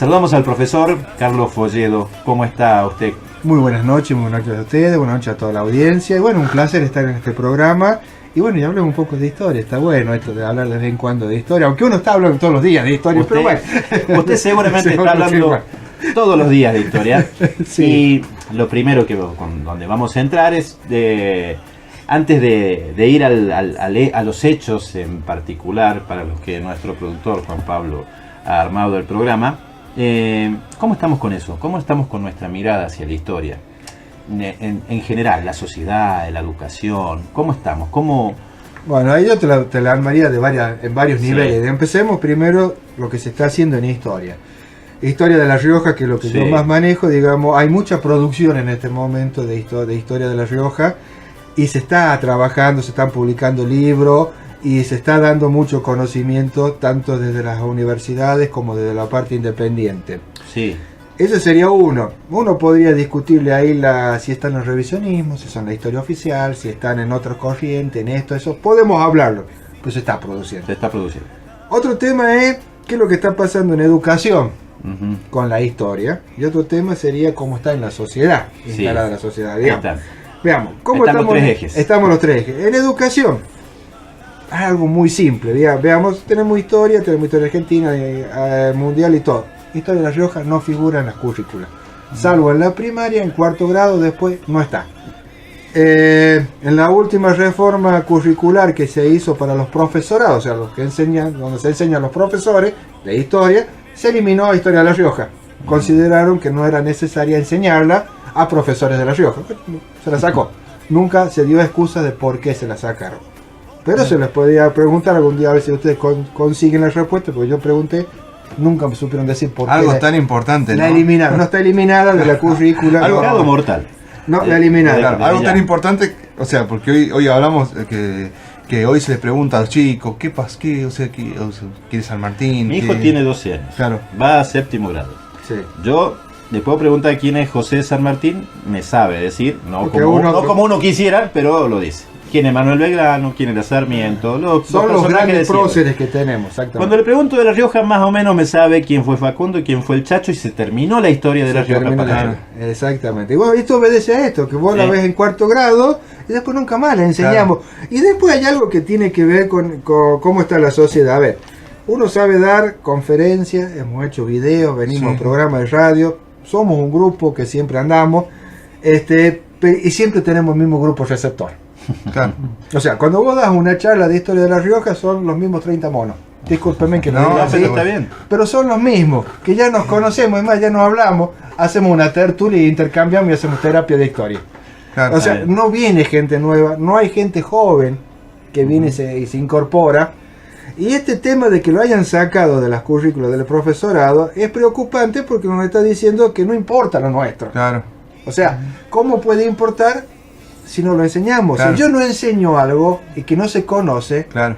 Saludamos al profesor Carlos Folledo. ¿Cómo está usted? Muy buenas noches a ustedes, buenas noches a toda la audiencia. Y bueno, un placer estar en este programa. Y bueno, y hablemos un poco de historia. Está bueno esto de hablar de vez en cuando de historia, aunque uno está hablando todos los días de historia, pero bueno. Usted seguramente está hablando todos los días de historia. Sí. Y lo primero donde vamos a entrar es antes de ir a los hechos en particular, para los que nuestro productor Juan Pablo ha armado el programa. ¿Cómo estamos con eso? ¿Cómo estamos con nuestra mirada hacia la historia? En general, la sociedad, la educación, ¿cómo estamos? Bueno, ahí yo te la armaría en varios niveles. Empecemos primero lo que se está haciendo en historia. Historia de La Rioja, que es lo que yo más manejo, digamos, hay mucha producción en este momento de historia de La Rioja y se está trabajando, se están publicando libros y se está dando mucho conocimiento tanto desde las universidades como desde la parte independiente. Sí. Ese sería uno. Uno podría discutirle ahí si están en el revisionismo, si son la historia oficial, si están en otras corrientes, en esto, eso. Podemos hablarlo, pero se está produciendo. Se está produciendo. Otro tema es qué es lo que está pasando en educación con la historia. Y otro tema sería cómo está en la sociedad, instalada la sociedad. Veamos, ¿cómo estamos los tres ejes? Estamos los tres ejes. En educación, algo muy simple. Veamos, tenemos historia argentina, mundial y todo. Historia de La Rioja no figura en las currículas, salvo en la primaria, en cuarto grado, después no está. En la última reforma curricular que se hizo para los profesorados, o sea, los que enseñan, donde se enseñan los profesores de historia, se eliminó Historia de La Rioja. Consideraron que no era necesaria enseñarla a profesores de La Rioja. Se la sacó. Nunca se dio excusa de por qué se la sacaron. Pero se les podía preguntar algún día, a ver si ustedes consiguen la respuesta, porque yo pregunté. Nunca me supieron decir por qué. Algo tan importante, la eliminaron. No está eliminada de la currícula. Algo mortal. No, la eliminaron. Claro, algo tan importante, o sea, porque hoy hablamos que hoy se les pregunta a los chicos, ¿qué pasa? ¿Quién es San Martín? Mi hijo tiene 12 años. Claro. Va a séptimo grado. Sí. Yo le puedo preguntar quién es José San Martín, me sabe decir, no como uno quisiera, pero lo dice. ¿Quién es Manuel Belgrano? ¿Quién era Sarmiento? Son los grandes próceres que tenemos, exactamente. Cuando le pregunto de La Rioja, más o menos me sabe quién fue Facundo y quién fue el Chacho, y se terminó la historia de La Rioja. Exactamente. Y bueno, esto obedece a esto, que vos la ves en cuarto grado y después nunca más la enseñamos. Claro. Y después hay algo que tiene que ver con cómo está la sociedad. A ver, uno sabe dar conferencias, hemos hecho videos, venimos a programas de radio, somos un grupo que siempre andamos, y siempre tenemos el mismo grupo receptor. Claro. O sea, cuando vos das una charla de historia de La Rioja son los mismos 30 monos. Discúlpeme que no diga así, está bien. Pero son los mismos, que ya nos conocemos, es más, ya nos hablamos, hacemos una tertulia y intercambiamos y hacemos terapia de historia. Claro. O sea, no viene gente nueva, no hay gente joven que viene y se incorpora. Y este tema de que lo hayan sacado de las currículas del profesorado es preocupante porque nos está diciendo que no importa lo nuestro. Claro. O sea, ¿cómo puede importar si no lo enseñamos? Claro. Si yo no enseño algo y que no se conoce, claro,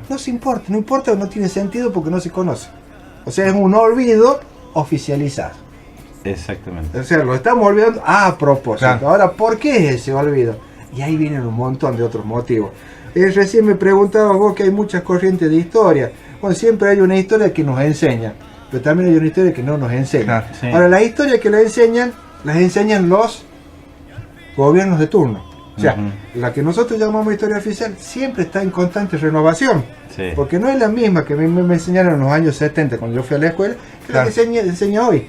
no importa, no tiene sentido porque no se conoce. O sea, es un olvido oficializado. Exactamente. O sea, lo estamos olvidando a propósito. Claro. Ahora, ¿por qué es ese olvido? Y ahí vienen un montón de otros motivos. Recién me preguntabas vos que hay muchas corrientes de historia. Bueno, siempre hay una historia que nos enseña, pero también hay una historia que no nos enseña. Claro, sí. Ahora, las historias que las enseñan los gobiernos de turno. O sea, la que nosotros llamamos historia oficial siempre está en constante renovación. Sí. Porque no es la misma que me enseñaron en los años 70 cuando yo fui a la escuela, que la que enseña hoy.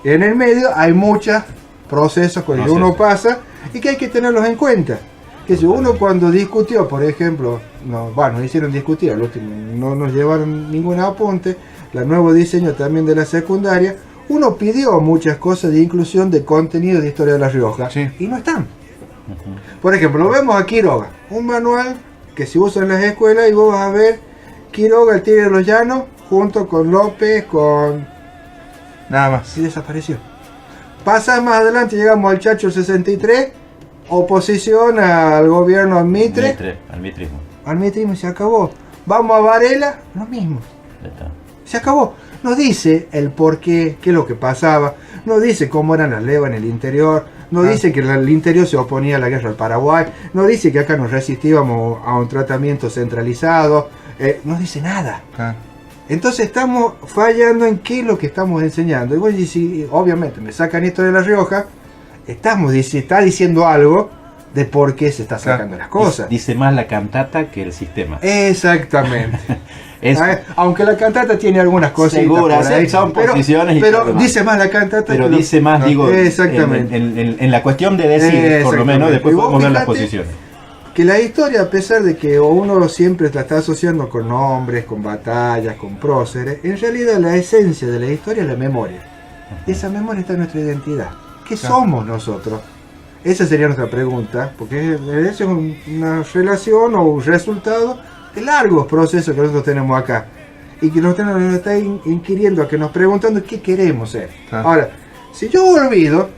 En el medio hay muchos procesos que uno pasa y que hay que tenerlos en cuenta. Que si uno cuando discutió, por ejemplo, nos hicieron discutir, al último no nos llevaron ningún apunte, el nuevo diseño también de la secundaria, uno pidió muchas cosas de inclusión de contenido de historia de La Rioja y no están. Por ejemplo, vemos a Quiroga, un manual que se usa en las escuelas y vos vas a ver Quiroga, el Tigre de los Llanos, junto con López, con... nada más. Y desapareció. Pasa más adelante, llegamos al Chacho 63, oposición al gobierno al Mitre. Al mitrismo. Al mitrismo, se acabó. Vamos a Varela, lo mismo. Se acabó. No dice el por qué, qué es lo que pasaba, no dice cómo eran las levas en el interior, no dice que el interior se oponía a la guerra del Paraguay, no dice que acá nos resistíamos a un tratamiento centralizado, no dice nada. Entonces estamos fallando en qué es lo que estamos enseñando. Y bueno, y si obviamente me sacan esto de La Rioja, está diciendo algo de por qué se está sacando las cosas. Dice más la cantata que el sistema. Exactamente. Aunque la cantata tiene algunas cosas seguras, son posiciones, pero dice más la cantata, pero dice más, digo, exactamente. En la cuestión de decir, por lo menos, después podemos ver las posiciones. Que la historia, a pesar de que uno siempre la está asociando con nombres, con batallas, con próceres, en realidad la esencia de la historia es la memoria. Y esa memoria está en nuestra identidad. ¿Qué somos nosotros? Esa sería nuestra pregunta, porque es una relación o un resultado de largos procesos que nosotros tenemos acá. Y que nos está inquiriendo, a que nos preguntando qué queremos ser. Ahora, si yo olvido,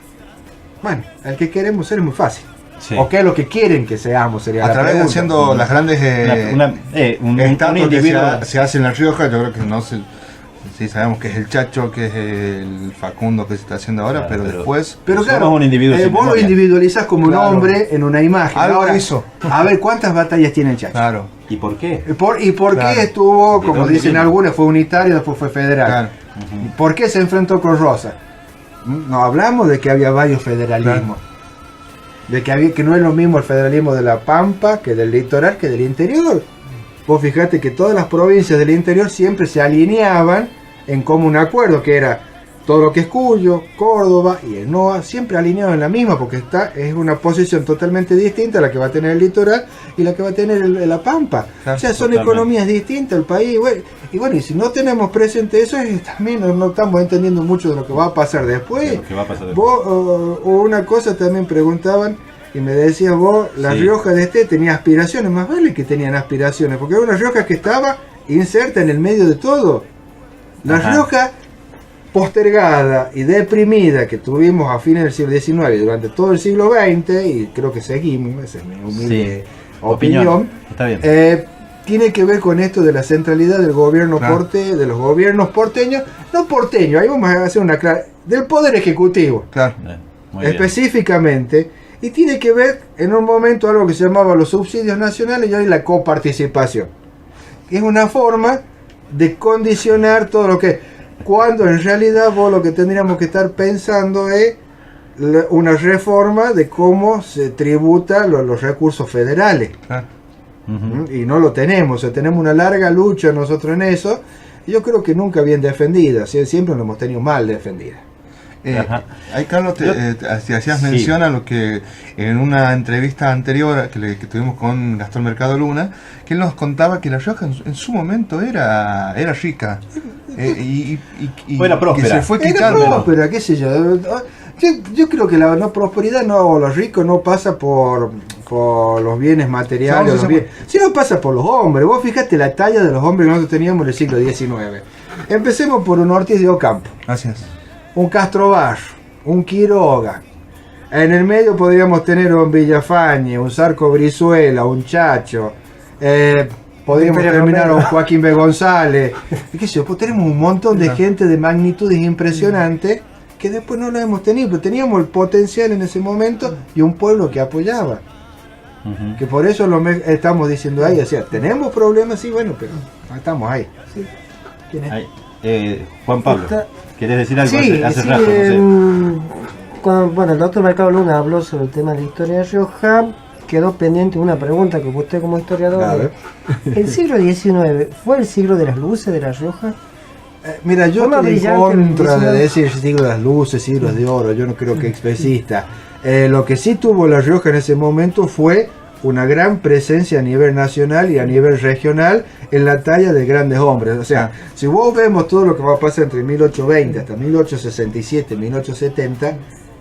bueno, el que queremos ser es muy fácil. Sí. ¿O qué es lo que quieren que seamos? Sería a través de haciendo las grandes estatuas que se hace en La Rioja. Yo creo que no sé, sí sabemos que es el Chacho, que es el Facundo que se está haciendo ahora, pero después... Pero claro, un individuo vos lo individualizás como un hombre en una imagen. Algo ahora, hizo. A ver, ¿cuántas batallas tiene el Chacho? Claro. ¿Y por qué? ¿Y por qué estuvo, como dicen algunos, fue unitario y después fue federal? Claro. ¿Por qué se enfrentó con Rosa? No hablamos de que había varios federalismos. Claro. De que no es lo mismo el federalismo de la Pampa que del litoral que del interior. Vos fijate que todas las provincias del interior siempre se alineaban en común acuerdo, que era todo lo que es Cuyo, Córdoba y el NOA, siempre alineados en la misma, porque es una posición totalmente distinta a la que va a tener el litoral y la que va a tener la Pampa. Claro, o sea, son economías distintas el país. Y si no tenemos presente eso, también no estamos entendiendo mucho de lo que va a pasar después. Vos, una cosa también preguntaban, y me decías vos, La Rioja de tenía aspiraciones, más vale que tenían aspiraciones, porque era una Rioja que estaba inserta en el medio de todo. La Rioja postergada y deprimida que tuvimos a fines del siglo XIX y durante todo el siglo XX, y creo que seguimos, esa es mi humilde opinión. Está bien. Tiene que ver con esto de la centralidad del gobierno de los gobiernos porteños, no porteños, ahí vamos a hacer una clara, del poder ejecutivo, específicamente, y tiene que ver en un momento algo que se llamaba los subsidios nacionales y hoy la coparticipación, que es una forma de condicionar todo lo que, cuando en realidad vos lo que tendríamos que estar pensando es una reforma de cómo se tributan los recursos federales. Y no lo tenemos, o sea, tenemos una larga lucha nosotros en eso, y yo creo que nunca bien defendida, siempre nos hemos tenido mal defendida. Ahí, Carlos, hacías mención a lo que en una entrevista anterior que tuvimos con Gastón Mercado Luna, que él nos contaba que La Rioja en su momento era rica. Y próspera. Que se fue quitando. Era próspera, qué sé yo. Yo creo que la no prosperidad, lo rico no pasa por los bienes materiales, sino pasa por los hombres. Vos fíjate la talla de los hombres que nosotros teníamos en el siglo XIX. Empecemos por un Ortiz de Ocampo. Así es. Un Castro Barro, un Quiroga. En el medio podríamos tener un Villafañe, un Zarco Brizuela, un Chacho. Podríamos terminar un Joaquín B. González. ¿Qué sé yo? Pues tenemos un montón de gente de magnitudes impresionantes que después no lo hemos tenido, pero teníamos el potencial en ese momento y un pueblo que apoyaba. Que por eso estamos diciendo ahí, o sea, tenemos problemas, sí, bueno, pero estamos ahí. ¿Sí? ¿Quién es? Juan Pablo. ¿Querés decir algo? Sí, hace sí, rato, no sé. Cuando el doctor Mercado Luna habló sobre el tema de la historia de Rioja, quedó pendiente una pregunta que usted como historiador. ¿El siglo XIX fue el siglo de las luces de La Rioja? Mira, yo estoy en contra de decir siglo de las luces, siglos de oro, yo no creo que exista. Lo que sí tuvo La Rioja en ese momento fue una gran presencia a nivel nacional y a nivel regional en la talla de grandes hombres. O sea, si vos vemos todo lo que va a pasar entre 1820 hasta 1867, 1870,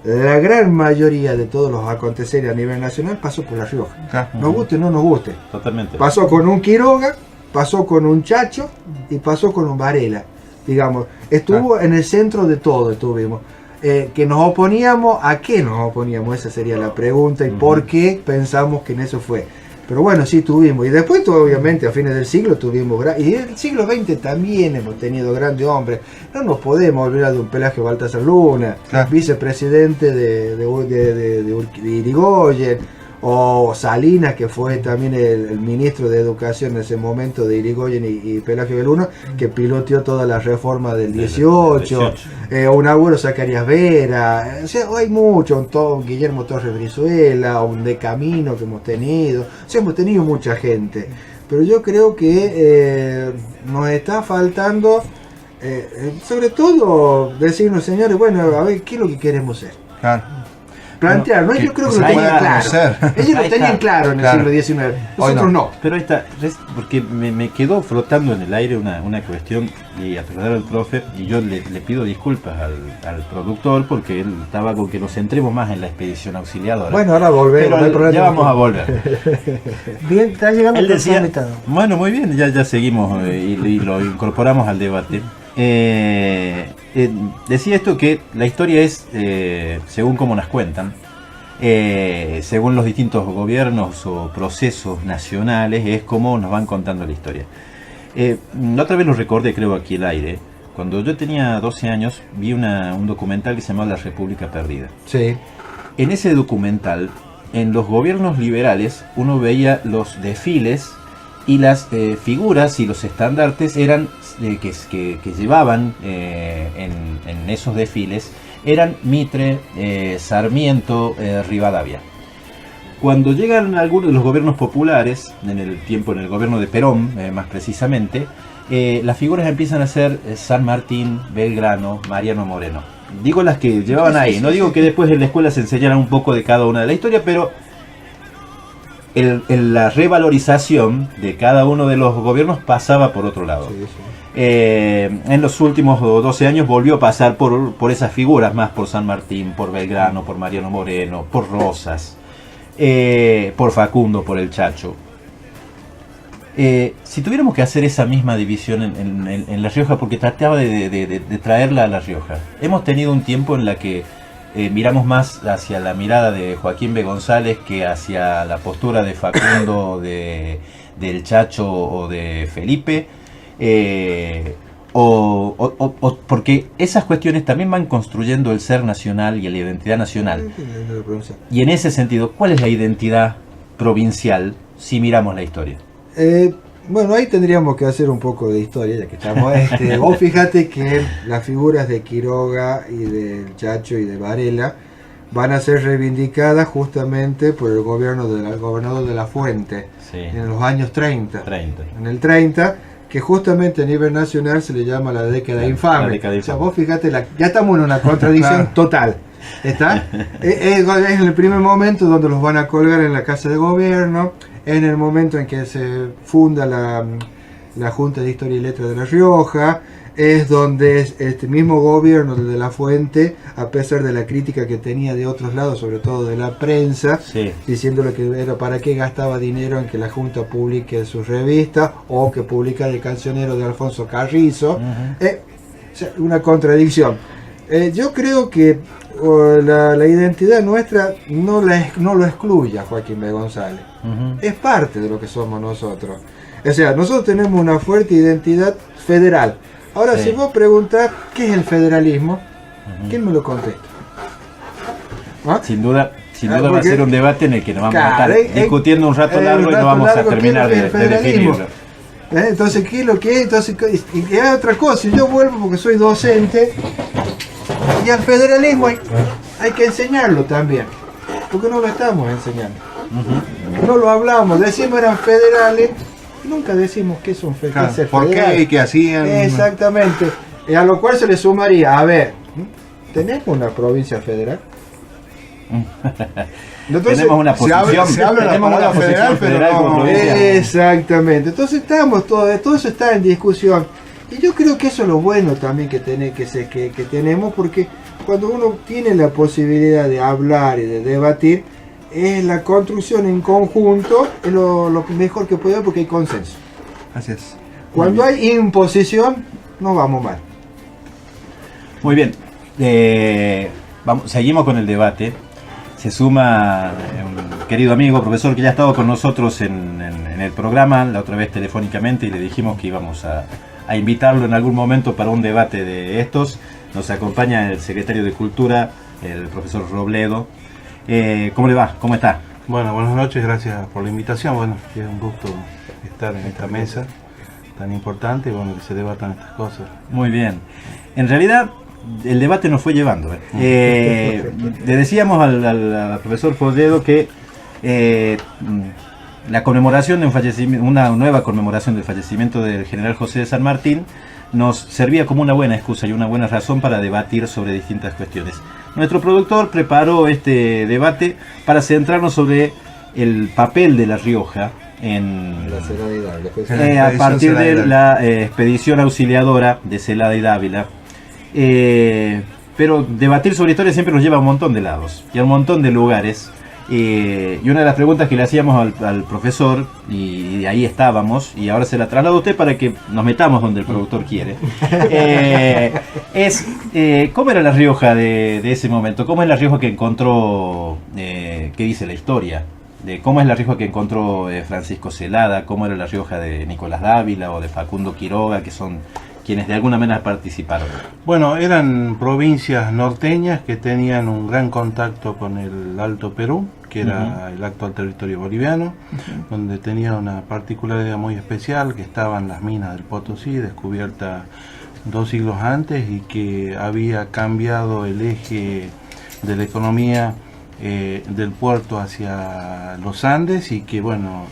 la gran mayoría de todos los aconteceres a nivel nacional pasó por La Rioja. Nos guste o no nos guste. Totalmente. Pasó con un Quiroga, pasó con un Chacho y pasó con un Varela. Digamos, estuvo en el centro de todo, estuvimos. Que nos oponíamos, ¿a qué nos oponíamos? Esa sería la pregunta, y por qué pensamos que en eso fue. Pero bueno, sí tuvimos, y después obviamente a fines del siglo tuvimos, y en el siglo XX también hemos tenido grandes hombres. No nos podemos olvidar de un Pelagio Baltasar Luna, vicepresidente de Irigoyen, o Salinas, que fue también el ministro de Educación en ese momento de Irigoyen y Pelagio Beluna, que piloteó toda la reforma del 18, un abuelo Zacarías Vera, o sea, hay mucho, un Guillermo Torres Brizuela, un De Camino que hemos tenido, o sea, hemos tenido mucha gente, pero yo creo que nos está faltando, sobre todo, decirnos, señores, bueno, a ver, ¿qué es lo que queremos ser? Claro. Plantear, ¿no? Yo creo que lo tenían claro. Ellos lo tenían claro en el siglo XIX, nosotros no. Pero ahí está, porque me quedó flotando en el aire una cuestión, y a tratar al profe, y yo le pido disculpas al productor, porque él estaba con que nos centremos más en la expedición auxiliadora. Bueno, ahora volvemos, no hay problema. Ya vamos a volver. Bien, está llegando Él el decía, invitado. bueno, muy bien, ya seguimos y lo incorporamos al debate. Decía esto, que la historia es, según como nos cuentan, según los distintos gobiernos o procesos nacionales, es como nos van contando la historia. La otra vez lo recordé, creo, aquí al aire. Cuando yo tenía 12 años, vi un documental que se llamaba La República Perdida. Sí. En ese documental, en los gobiernos liberales, uno veía los desfiles y las figuras y los estandartes eran que llevaban en esos desfiles eran Mitre, Sarmiento, Rivadavia. Cuando llegan algunos de los gobiernos populares, en el gobierno de Perón, más precisamente, las figuras empiezan a ser San Martín, Belgrano, Mariano Moreno. Digo las que llevaban ahí, no digo que después en la escuela se enseñaran un poco de cada una de la historia, pero la revalorización de cada uno de los gobiernos pasaba por otro lado. Sí. En los últimos 12 años volvió a pasar por esas figuras, más por San Martín, por Belgrano, por Mariano Moreno, por Rosas, por Facundo, por el Chacho. Si tuviéramos que hacer esa misma división en La Rioja, porque trataba de traerla a La Rioja, hemos tenido un tiempo en la que miramos más hacia la mirada de Joaquín B. González que hacia la postura de Facundo, del Chacho o de Felipe, porque esas cuestiones también van construyendo el ser nacional y la identidad nacional. Y en ese sentido, ¿cuál es la identidad provincial si miramos la historia? Bueno, ahí tendríamos que hacer un poco de historia, ya que estamos. Vos fíjate que las figuras de Quiroga y del Chacho y de Varela van a ser reivindicadas justamente por el gobernador de la Fuente, sí, en los años 30. En el 30, que justamente a nivel nacional se le llama la década infame. O sea, vos fíjate, ya estamos en una contradicción total. ¿Está? Es en el primer momento donde los van a colgar en la Casa de Gobierno, en el momento en que se funda la Junta de Historia y Letras de La Rioja, es donde este mismo gobierno de La Fuente, a pesar de la crítica que tenía de otros lados, sobre todo de la prensa, sí, diciéndole que era para qué gastaba dinero en que la Junta publique su revista o que publica El Cancionero de Alfonso Carrizo. Una contradicción. Yo creo que la identidad nuestra no lo excluye a Joaquín B. González. Es parte de lo que somos nosotros. O sea, nosotros tenemos una fuerte identidad federal. Ahora, sí, si vos preguntás qué es el federalismo, ¿quién me lo contesta? ¿Ah? Sin duda va a ser un debate en el que nos vamos a estar discutiendo un rato largo y no vamos a terminar de definirlo. Entonces, ¿qué es lo que es? Entonces, y hay otra cosa, yo vuelvo porque soy docente, y al federalismo hay que enseñarlo también, porque no lo estamos enseñando. No lo hablamos, decimos eran federales, nunca decimos que son federales. Claro, ¿por qué y qué hacían? Exactamente, y a lo cual se le sumaría, a ver, ¿tenemos una provincia federal? Entonces, tenemos una posición, se habla tenemos una federal, pero no, exactamente. Entonces todo eso está en discusión. Y yo creo que eso es lo bueno también que tenemos, porque cuando uno tiene la posibilidad de hablar y de debatir, la construcción en conjunto es lo mejor que puede haber, porque hay consenso. Así es. Cuando hay imposición, no vamos mal. Muy bien. Seguimos con el debate. Se suma un querido amigo, profesor, que ya ha estado con nosotros en el programa, la otra vez telefónicamente, y le dijimos que íbamos a invitarlo en algún momento para un debate de estos. Nos acompaña el secretario de Cultura, el profesor Robledo. ¿Cómo le va? ¿Cómo está? Bueno, buenas noches, gracias por la invitación. Bueno, es un gusto estar en esta mesa tan importante y bueno, que se debatan estas cosas. Muy bien. En realidad, el debate nos fue llevando. Le decíamos al profesor Folledo que la conmemoración de un fallecimiento, una nueva conmemoración del fallecimiento del general José de San Martín, nos servía como una buena excusa y una buena razón para debatir sobre distintas cuestiones. Nuestro productor preparó este debate para centrarnos sobre el papel de La Rioja en La Celada y Dávila. a partir de la expedición auxiliadora de Celada y Dávila. Pero debatir sobre historia siempre nos lleva a un montón de lados y a un montón de lugares. Y una de las preguntas que le hacíamos al profesor, y ahí estábamos, y ahora se la traslado a usted para que nos metamos donde el productor quiere, es ¿cómo era La Rioja de ese momento? ¿Cómo es La Rioja que encontró, qué dice la historia? De cómo es La Rioja que encontró Francisco Celada, cómo era La Rioja de Nicolás Dávila o de Facundo Quiroga, que son quienes de alguna manera participaron. Bueno, eran provincias norteñas que tenían un gran contacto con el Alto Perú, que era el actual territorio boliviano, donde tenía una particularidad muy especial, que estaban las minas del Potosí, descubiertas 2 siglos antes, y que había cambiado el eje de la economía del puerto hacia los Andes, y que bueno,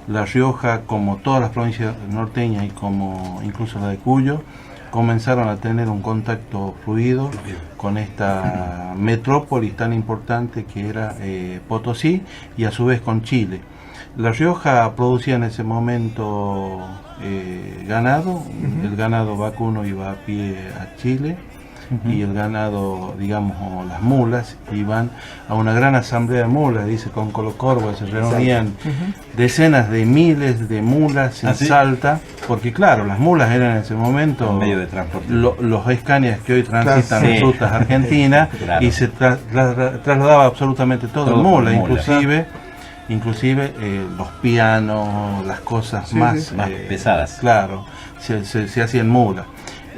La Rioja, como todas las provincias norteñas y como incluso la de Cuyo, comenzaron a tener un contacto fluido con esta metrópolis tan importante que era Potosí, y a su vez con Chile. La Rioja producía en ese momento ganado, el ganado vacuno iba a pie a Chile, y el ganado, digamos, o las mulas, iban a una gran asamblea de mulas, dice con Colocorvo, se reunían decenas de miles de mulas en Salta, porque claro, las mulas eran en ese momento medio de transporte. Los Scanias que hoy transitan las rutas argentinas, y se trasladaba absolutamente todo en mula, inclusive los pianos, las cosas más pesadas. Claro, se hacían mulas.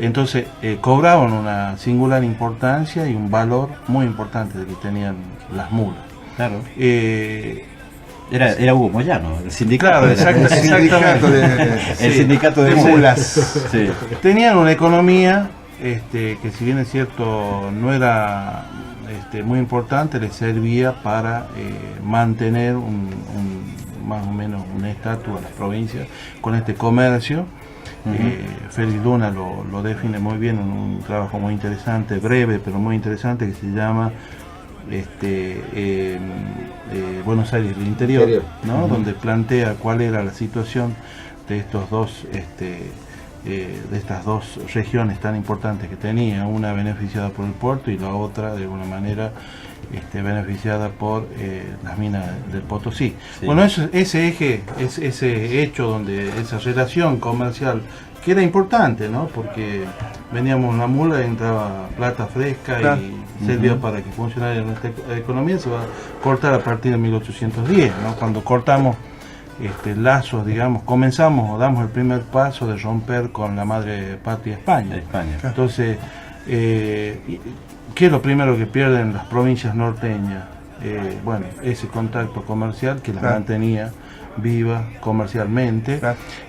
Entonces cobraban una singular importancia y un valor muy importante de que tenían las mulas. Claro. Era Hugo Moyano, el sindicato. Claro, exactamente. El sindicato de mulas. Sí. Tenían una economía que, si bien es cierto, no era muy importante, les servía para mantener más o menos un estatus a las provincias con este comercio. Félix Luna lo define muy bien en un trabajo muy interesante, breve pero muy interesante, que se llama Buenos Aires del Interior, ¿no? Donde plantea cuál era la situación de estos dos de estas dos regiones tan importantes que tenía, una beneficiada por el puerto y la otra de alguna manera beneficiada por las minas del Potosí. Sí. Bueno, ese eje, ese hecho donde esa relación comercial, que era importante, ¿no? Porque veníamos una mula y entraba plata fresca, claro, y servía para que funcionara nuestra economía. Se va a cortar a partir de 1810, ¿no? Cuando cortamos lazos, digamos, comenzamos o damos el primer paso de romper con la madre patria España. Entonces, ¿qué es lo primero que pierden las provincias norteñas? Bueno, ese contacto comercial que las mantenía viva comercialmente,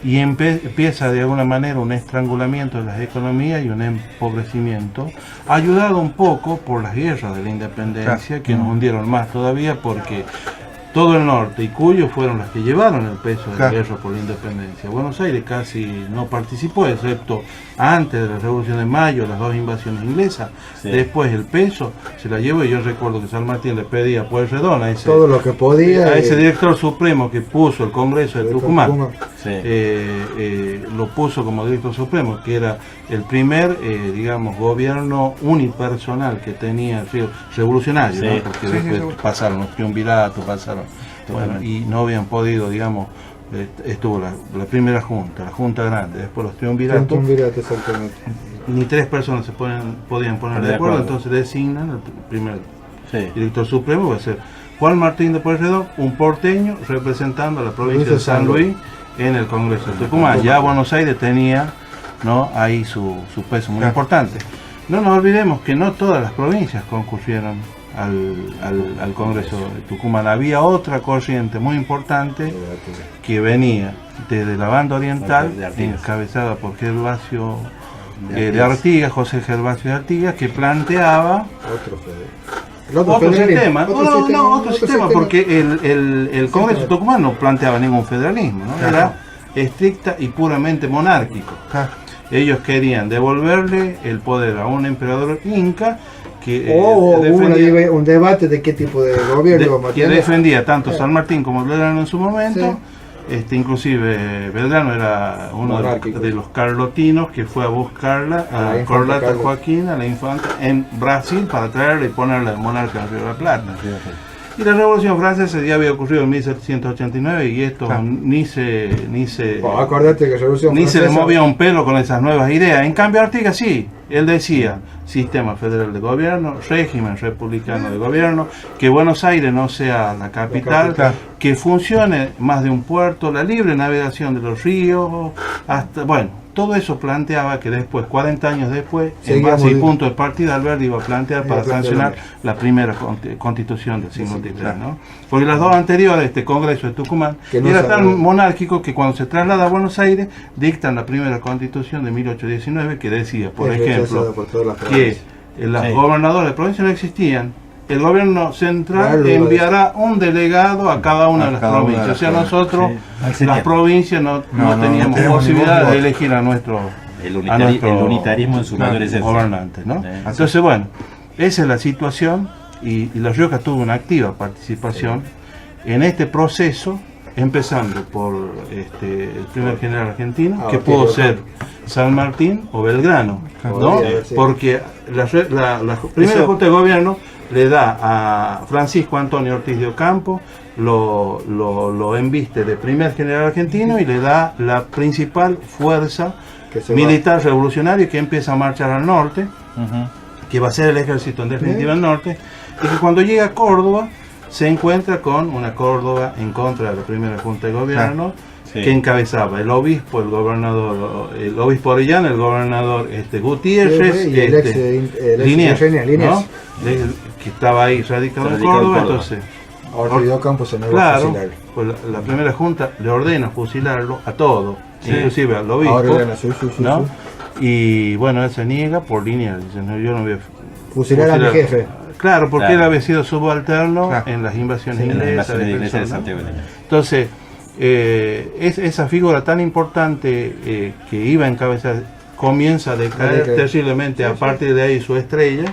y empieza de alguna manera un estrangulamiento de las economías y un empobrecimiento, ayudado un poco por las guerras de la independencia, que nos hundieron más todavía, porque todo el norte y Cuyo fueron las que llevaron el peso de la guerra por la independencia. Buenos Aires casi no participó, excepto antes de la Revolución de Mayo, las 2 invasiones inglesas. Después el peso se la llevó, y yo recuerdo que San Martín le pedía a Pueyrredón, a ese, todo lo que podía, a ese director supremo que puso el Congreso de Tucumán. Lo puso como director supremo, que era el primer, digamos, gobierno unipersonal que tenía el río revolucionario, ¿no? Porque después pasaron los triunviratos, bueno, y no habían podido, digamos, estuvo la primera junta, la junta grande, después los triunviratos, ni 3 personas se podían poner de acuerdo, entonces designan el primer director supremo, va a ser Juan Martín de Pueyrredón, un porteño representando a la provincia de San Luis en el Congreso de Tucumán. Ya Buenos Aires tenía, ¿no?, ahí su peso muy importante. No nos olvidemos que no todas las provincias concurrieron al Congreso de Tucumán. Había otra corriente muy importante que venía desde la banda oriental, encabezada por Gervasio de Artigas, José Gervasio de Artigas, que planteaba otro sistema, porque el Congreso de Tucumán no planteaba ningún federalismo, ¿no? Era estricta y puramente monárquico. Ellos querían devolverle el poder a un emperador inca que un debate de qué tipo de gobierno que defendía tanto San Martín como Belgrano en su momento. Inclusive Belgrano era uno de los carlotinos que fue a buscarla a Corlata Joaquín, a la infanta, en Brasil para traerla y ponerla de monarca en Río de la Plata. Y la Revolución Francesa ya había ocurrido en 1789 y esto ni se le movía un pelo con esas nuevas ideas. En cambio Artigas sí, él decía sistema federal de gobierno, régimen republicano de gobierno, que Buenos Aires no sea la capital, que funcione más de un puerto, la libre navegación de los ríos, hasta, bueno, todo eso planteaba que después, 40 años después, en base y punto de partida, Alberti iba a plantear para sancionar la primera constitución del siglo XXIII, ¿no? Porque las dos anteriores, este Congreso de Tucumán, era tan monárquico que cuando se traslada a Buenos Aires, dictan la primera constitución de 1819 que decía, por ejemplo, que los gobernadores de provincia no existían. El gobierno central enviará un delegado a cada una de las provincias. O sea, nosotros, las provincias, no teníamos posibilidad de elegir a nuestro el unitarismo en su mayor esencia. Gobernante, ¿no? Entonces, bueno, esa es la situación y La Rioja tuvo una activa participación en este proceso, empezando por el primer general argentino, que pudo ser San Martín o Belgrano, ¿no? Porque la primera Junta de Gobierno le da a Francisco Antonio Ortiz de Ocampo, lo embiste de primer general argentino y le da la principal fuerza militar revolucionaria que empieza a marchar al norte, que va a ser el ejército en definitiva del norte, y que cuando llega a Córdoba se encuentra con una Córdoba en contra de la primera Junta de Gobierno, que encabezaba el obispo, el obispo Orellana, el gobernador Gutiérrez, y Liniers, ¿no? Que estaba ahí radicado en Córdoba. Entonces Ortiz de Ocampo se negó a fusilarlo. Pues la primera junta le ordena fusilarlo a todos, inclusive al obispo, ¿no? Y bueno, él se niega por línea, dice, no, yo no voy a fusilar a mi jefe. Claro, porque él había sido subalterno en las invasiones inglesas de Santiago. Entonces, esa figura tan importante que iba a encabezar comienza a decaer terriblemente. A partir de ahí su estrella,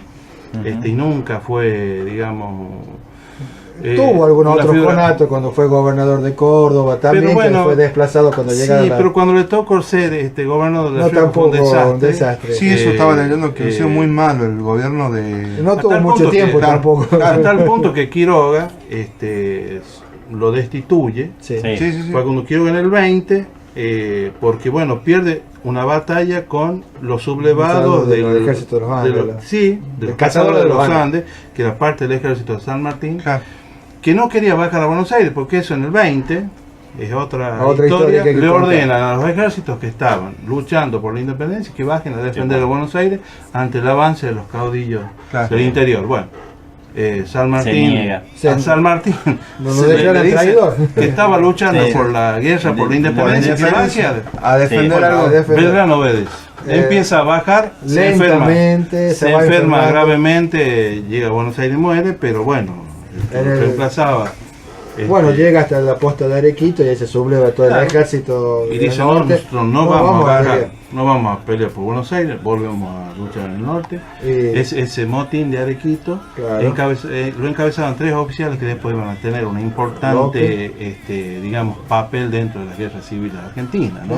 y nunca fue, digamos, tuvo algún otro conato cuando fue gobernador de Córdoba también, que fue desplazado cuando llegaron. Sí, pero cuando le tocó ser gobernador de la ciudad fue un desastre. Sí, eso estaba leyendo, que hizo muy malo el gobierno de... No tuvo mucho tiempo tampoco. A tal punto que Quiroga lo destituye. Fue cuando Quiroga en el 20, porque bueno, pierde una batalla con los sublevados del ejército de los Andes. Del cazador de los Andes, que era parte del ejército de San Martín, que no quería bajar a Buenos Aires, porque eso en el 20 es otra historia, le ordenan a los ejércitos que estaban luchando por la independencia que bajen a defender a Buenos Aires ante el avance de los caudillos del interior. Bueno, San Martín le dice que estaba luchando por la guerra, por la independencia, a defender algo. Belgrano obedece. Empieza a bajar, lentamente, se enferma gravemente, llega a Buenos Aires y muere, pero bueno, reemplazaba. Llega hasta la posta de Arequito y ahí se subleva todo el ejército. Y dice, nosotros no vamos a bajar, no vamos a pelear por Buenos Aires, volvemos a luchar en el norte. Ese motín de Arequito lo encabezaban 3 oficiales que después iban a tener un importante digamos, papel dentro de la guerra civil argentina, ¿no?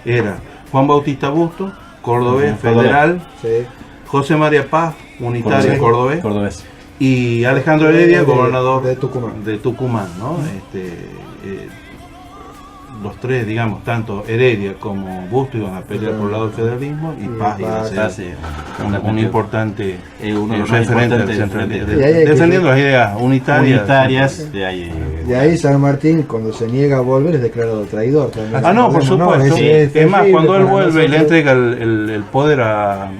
Era Juan Bautista Busto, cordobés, federal, José María Paz, unitario cordobés, y Alejandro Heredia, gobernador de Tucumán, ¿no? Los tres, digamos, tanto Heredia como Busto iban a pelear por el lado del federalismo y Paz iba a ser un importante referente del centralismo, defendiendo las ideas unitarias. De ahí San Martín, cuando se niega a volver, es declarado traidor también. No, por supuesto. Es más, cuando él vuelve y le entrega el poder a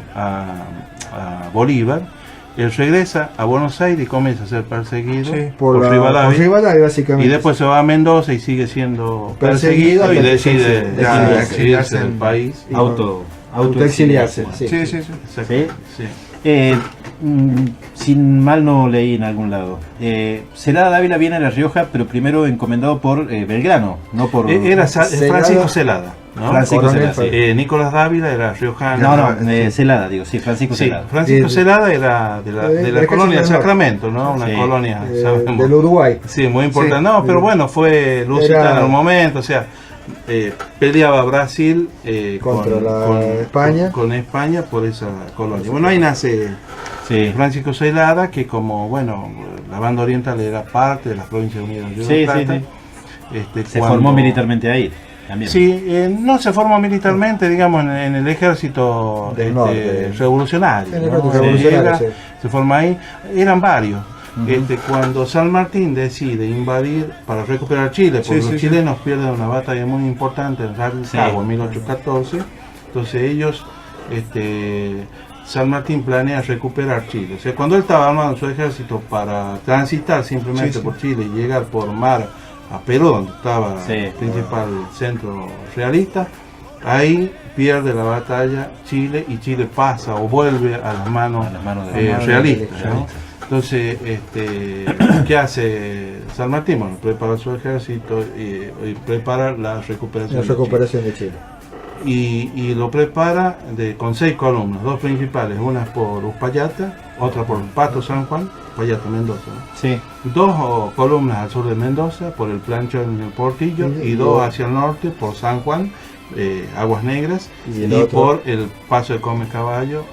Bolívar, Él regresa a Buenos Aires y comienza a ser perseguido por Rivadavia. Rivadavia, básicamente. Y después se va a Mendoza y sigue siendo perseguido y decide exiliarse del país. Autoexiliarse. Sí. Si mal no leí en algún lado, Celada Dávila viene a La Rioja, pero primero encomendado por Belgrano, no por... Era Francisco Celada, ¿no? Francisco Celada, sí. Nicolás Dávila era riojano. Celada, digo, sí, Francisco Celada. Francisco Celada era de la colonia Sacramento, ¿no? Una colonia, sabemos. Del Uruguay. Sí, muy importante. No, pero bueno, fue lusitano en un momento, o sea, peleaba Brasil contra España. Con España por esa colonia. Bueno, ahí nace Francisco Celada, que como, bueno, la banda oriental era parte de las Provincias Unidas de Plata. Se formó militarmente ahí también. Sí, no se formó militarmente, digamos, en el ejército revolucionario. Se forma ahí, eran varios. Cuando San Martín decide invadir para recuperar Chile, porque los chilenos pierden una batalla muy importante en Rancagua en 1814, entonces ellos, San Martín planea recuperar Chile. O sea, cuando él estaba armando su ejército para transitar simplemente por Chile y llegar por mar a Perú, donde estaba el principal centro realista, ahí pierde la batalla Chile y Chile pasa o vuelve a las manos realistas, ¿no? Entonces, ¿qué hace San Martín? Bueno, prepara su ejército y prepara la recuperación de Chile. Y lo prepara con 6 columnas, 2 principales, una por Uspallata, otra por Pasto San Juan, Uspallata, Mendoza, ¿no? Sí. 2 columnas al sur de Mendoza, por el Planchón y el Portillo, y 2 hacia el norte, por San Juan, Aguas Negras, y por el Paso de Come Caballo,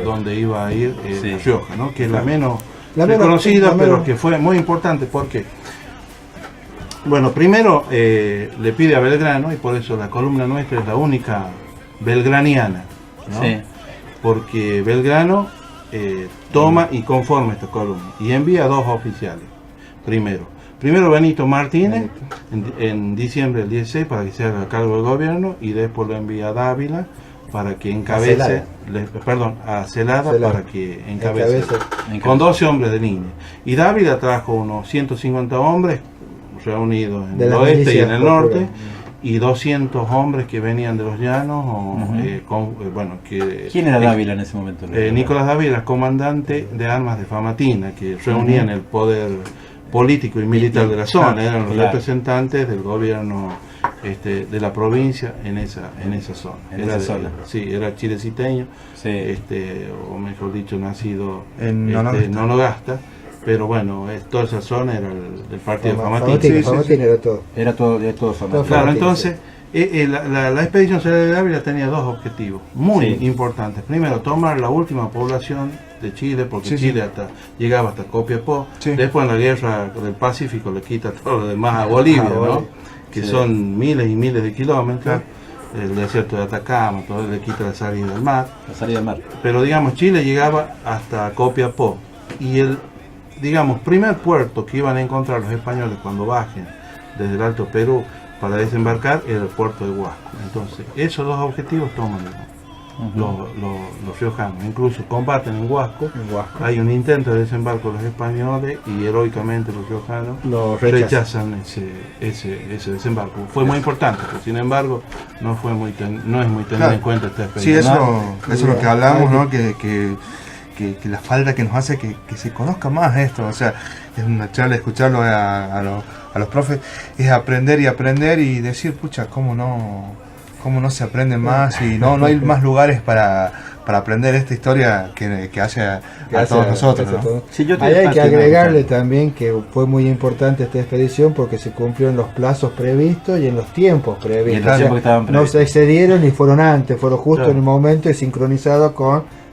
donde iba a ir La Rioja, ¿no? Que es la menos reconocida, pero que fue muy importante porque, bueno, primero le pide a Belgrano, y por eso la columna nuestra es la única belgraniana, ¿no? Porque Belgrano toma y conforma esta columna y envía 2 oficiales. Primero Benito Martínez en diciembre del 16 para que se haga cargo del gobierno, y después lo envía a Dávila para que encabece, a Celada para que encabece con 12 hombres de línea. Y Dávila trajo unos 150 hombres reunidos en el oeste y en el norte, y 200 hombres que venían de los llanos. ¿Quién era Dávila en ese momento? Nicolás Dávila, comandante de armas de Famatina, que reunían el poder político y militar de la zona, eran los representantes del gobierno de la provincia en esa zona. Era chileciteño, o mejor dicho, nacido en Nonogasta, pero bueno, toda esa zona era del partido Famatina. Famatina era todo Famatina. Claro, entonces la expedición Celada de Dávila tenía 2 objetivos muy importantes. Primero, tomar la última población de Chile, porque Chile llegaba hasta Copiapó. Después, en la guerra del Pacífico, le quita todo lo demás a Bolivia, ¿no? Que son miles y miles de kilómetros. El desierto de Atacama, todo le quita la salida del mar. Pero digamos, Chile llegaba hasta Copiapó, y el primer puerto que iban a encontrar los españoles cuando bajen desde el Alto Perú para desembarcar era el puerto de Huasco. Entonces, esos 2 objetivos toman los riojanos. Incluso combaten en Huasco. Hay un intento de desembarco de los españoles y heroicamente los riojanos rechazan ese desembarco. Fue muy importante, pero sin embargo no es muy tenido en cuenta esta experiencia. Sí, eso es lo que hablamos, ¿no? Que la falta que nos hace que se conozca más esto, o sea, es una charla escucharlo a los profes, es aprender y decir, pucha, cómo no se aprende más, y no hay más lugares para aprender esta historia que hace a todos nosotros, ¿no? Ahí hay que agregarle también que fue muy importante esta expedición porque se cumplió en los plazos previstos y en los tiempos previstos. No se excedieron ni fueron antes, fueron justo en el momento y sincronizados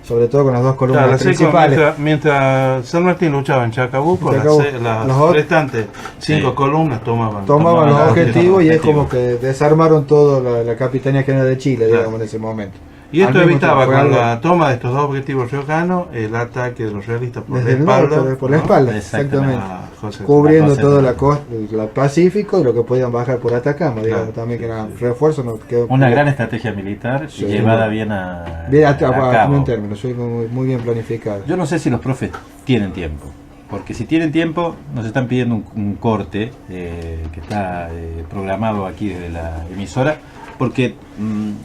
sobre todo con las 2 columnas principales. Mientras San Martín luchaba en Chacabuco, las restantes 5 columnas tomaban los objetivos, y es como que desarmaron todo la Capitanía General de Chile, digamos, en ese momento. Y esto al mismo evitaba tiempo, con fue la toma de estos dos objetivos riojanos el ataque de los realistas por desde la espalda. por la espalda, Exactamente. exactamente. Cubriendo José toda de- la costa, el Pacífico y lo que podían bajar por Atacama, digamos, Claro, también sí, que eran sí. refuerzos. No, Una gran estrategia militar Sí, llevada sí. bien a bien a cabo. en términos, soy muy bien planificado. Yo no sé si los profes tienen tiempo, porque si tienen tiempo nos están pidiendo un corte que está programado aquí desde la emisora, porque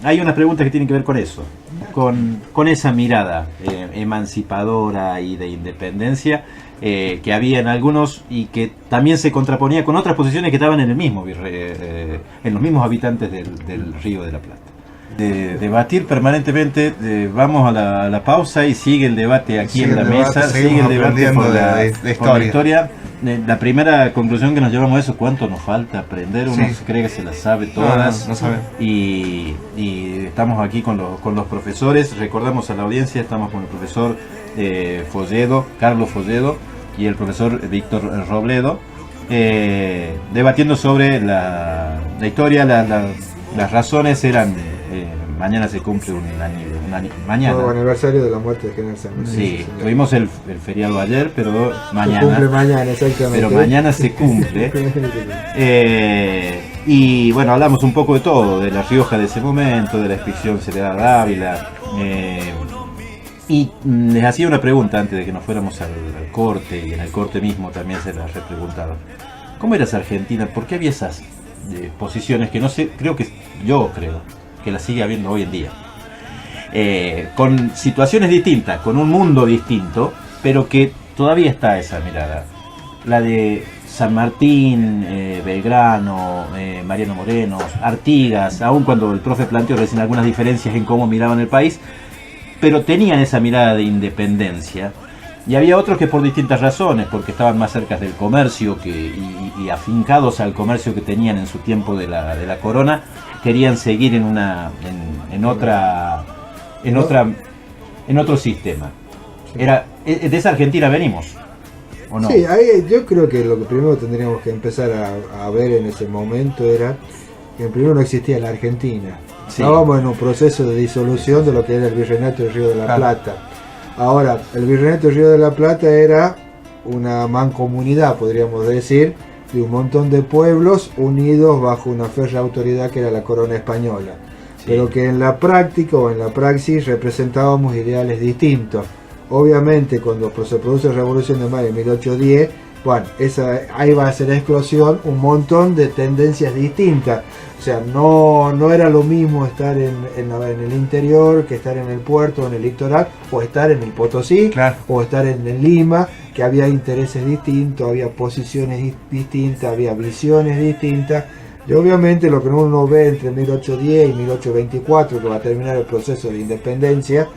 hay unas preguntas que tienen que ver con eso, con esa mirada emancipadora y de independencia que había en algunos y que también se contraponía con otras posiciones que estaban en el mismo en los mismos habitantes del Río de la Plata. De debatir permanentemente, vamos a la pausa y sigue el debate aquí Sigue en la el debate, mesa, seguimos sigue el debate aprendiendo por la, de por la historia. historia. La primera conclusión que nos llevamos a eso, cuánto nos falta aprender, uno Sí. se cree que se las sabe todas. No sabe. Y estamos aquí con los profesores, recordamos a la audiencia, estamos con el profesor Folledo, Carlos Folledo, y el profesor Víctor Robledo, debatiendo sobre la historia. Las razones eran, mañana se cumple un año, mañana. Nuevo aniversario de la muerte de General San Martín. Sí, señor. tuvimos el feriado ayer, pero Se cumple mañana, mañana, exactamente. pero mañana se cumple. Y bueno, hablamos un poco de todo, de La Rioja de ese momento, de la expedición Soledad Dávila. Y les hacía una pregunta antes de que nos fuéramos al corte, y en el corte mismo también se las repreguntaron. ¿Cómo era esa Argentina? ¿Por qué había esas posiciones que no sé, yo creo que las sigue habiendo hoy en día? Con situaciones distintas, con un mundo distinto, pero que todavía está esa mirada. La de San Martín, Belgrano, Mariano Moreno, Artigas, aun cuando el profe planteó recién algunas diferencias en cómo miraban el país, pero tenían esa mirada de independencia. Y había otros que por distintas razones, porque estaban más cerca del comercio y afincados al comercio que tenían en su tiempo de la corona, querían seguir en otro sistema. De esa Argentina venimos, ¿o no? Sí, ahí yo creo que lo que primero tendríamos que empezar a ver en ese momento era que primero no existía la Argentina. Sí. Estábamos en un proceso de disolución de lo que era el Virreinato del Río de la Claro. Plata. Ahora, el Virreinato del Río de la Plata era una mancomunidad, podríamos decir, de un montón de pueblos unidos bajo una férrea autoridad que era la corona española. Sí. Pero que en la práctica o en la praxis representábamos ideales distintos. Obviamente, cuando se produce la Revolución de Mayo de 1810, bueno, ahí va a ser explosión un montón de tendencias distintas. O sea, no era lo mismo estar en el interior que estar en el puerto, en el litoral, o estar en el Potosí, Claro. o estar en Lima, que había intereses distintos, había posiciones distintas, había visiones distintas. Y obviamente lo que uno ve entre 1810 y 1824, que va a terminar el proceso de independencia,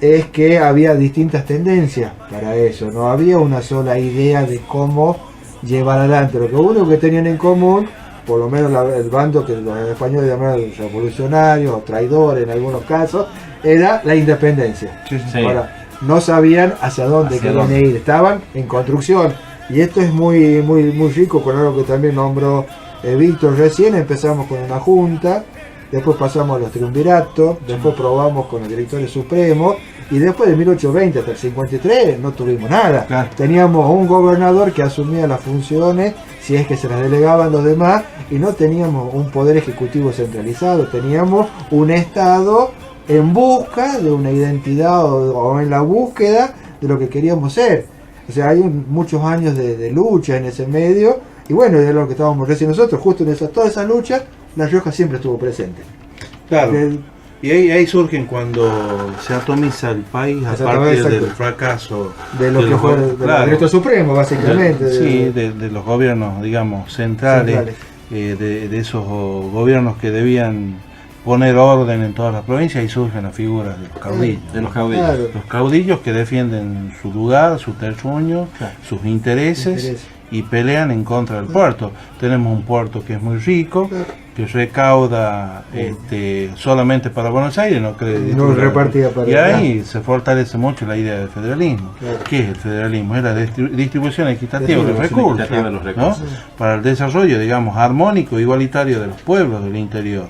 es que había distintas tendencias para eso. No había una sola idea de cómo llevar adelante. Lo que único que tenían en común, por lo menos el bando que los españoles llamaban revolucionarios o traidores en algunos casos, era la independencia. Sí, sí. Sí. Ahora, no sabían hacia dónde Hacia querían dónde. ir, estaban en construcción. Y esto es muy rico con algo que también nombró Víctor recién. Empezamos con una junta, después pasamos a los triunviratos, después probamos con el directorio supremo, y después de 1820 hasta el 53 no tuvimos nada. Claro. Teníamos un gobernador que asumía las funciones, si es que se las delegaban los demás, y no teníamos un poder ejecutivo centralizado, teníamos un Estado en busca de una identidad o en la búsqueda de lo que queríamos ser. O sea, hay muchos años de lucha en ese medio, y bueno, es lo que estábamos recién nosotros, justo en toda esa lucha, La Rioja siempre estuvo presente. Claro. Del- Y ahí surgen cuando se atomiza el país a Exactamente, partir del exacto. fracaso de lo que fue el claro, director supremo, básicamente. sí, de los gobiernos, digamos, centrales, de esos gobiernos que debían poner orden en todas las provincias, y surgen las figuras de los caudillos. De los caudillos. Claro. Los caudillos que defienden su lugar, su terruño, Claro. sus intereses, Interés. y pelean en contra del puerto. Tenemos un puerto que es muy rico, Claro. que recauda solamente para Buenos Aires, no cree No repartida para y acá. ahí se fortalece mucho la idea del federalismo. Claro. ¿Qué es el federalismo? Es la distribución equitativa de los Distribución recursos, equitativa de los recursos. ¿no? Para el desarrollo, digamos, armónico, igualitario de los pueblos del interior.